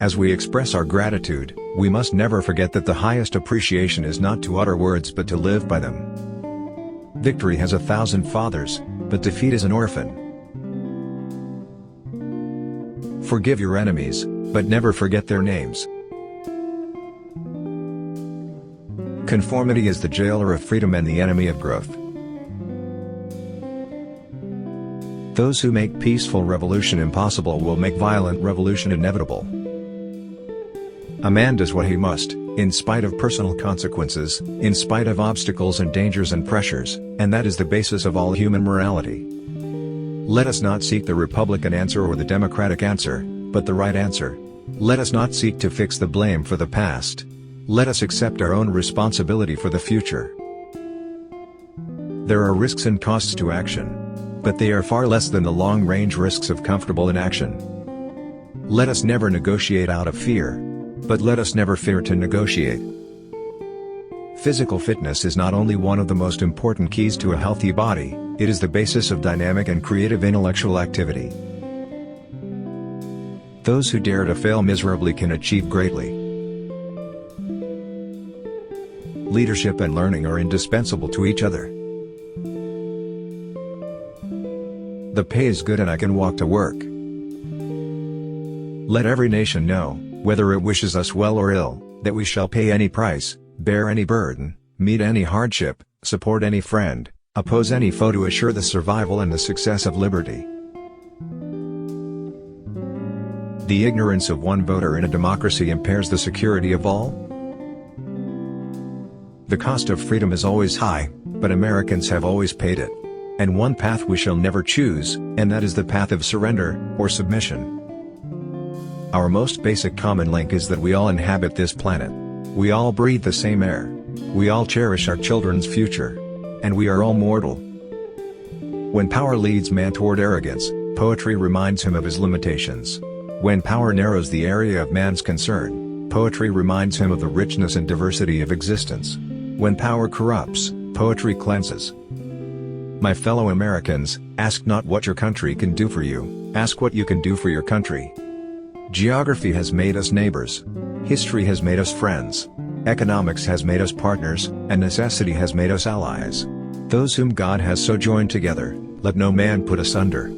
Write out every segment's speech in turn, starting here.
As we express our gratitude, we must never forget that the highest appreciation is not to utter words but to live by them. Victory has 1,000 fathers, but defeat is an orphan. Forgive your enemies, but never forget their names. Conformity is the jailer of freedom and the enemy of growth. Those who make peaceful revolution impossible will make violent revolution inevitable. A man does what he must, in spite of personal consequences, in spite of obstacles and dangers and pressures, and that is the basis of all human morality. Let us not seek the Republican answer or the Democratic answer, but the right answer. Let us not seek to fix the blame for the past. Let us accept our own responsibility for the future. There are risks and costs to action, but they are far less than the long-range risks of comfortable inaction. Let us never negotiate out of fear, but let us never fear to negotiate. Physical fitness is not only one of the most important keys to a healthy body, it is the basis of dynamic and creative intellectual activity. Those who dare to fail miserably can achieve greatly. Leadership and learning are indispensable to each other. The pay is good and I can walk to work. Let every nation know, whether it wishes us well or ill, that we shall pay any price, bear any burden, meet any hardship, support any friend, oppose any foe to assure the survival and the success of liberty. The ignorance of one voter in a democracy impairs the security of all. The cost of freedom is always high, but Americans have always paid it. And one path we shall never choose, and that is the path of surrender, or submission. Our most basic common link is that we all inhabit this planet. We all breathe the same air. We all cherish our children's future. And we are all mortal. When power leads man toward arrogance, poetry reminds him of his limitations. When power narrows the area of man's concern, poetry reminds him of the richness and diversity of existence. When power corrupts, poetry cleanses. My fellow Americans, ask not what your country can do for you, ask what you can do for your country. Geography has made us neighbors. History has made us friends. Economics has made us partners, and necessity has made us allies. Those whom God has so joined together, let no man put asunder.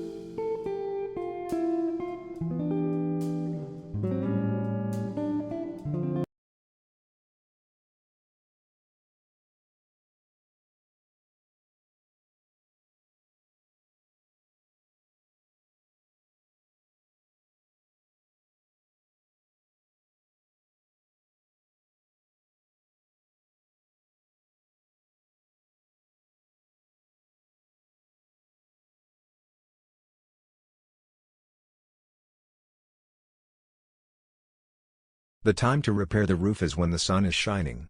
The time to repair the roof is when the sun is shining.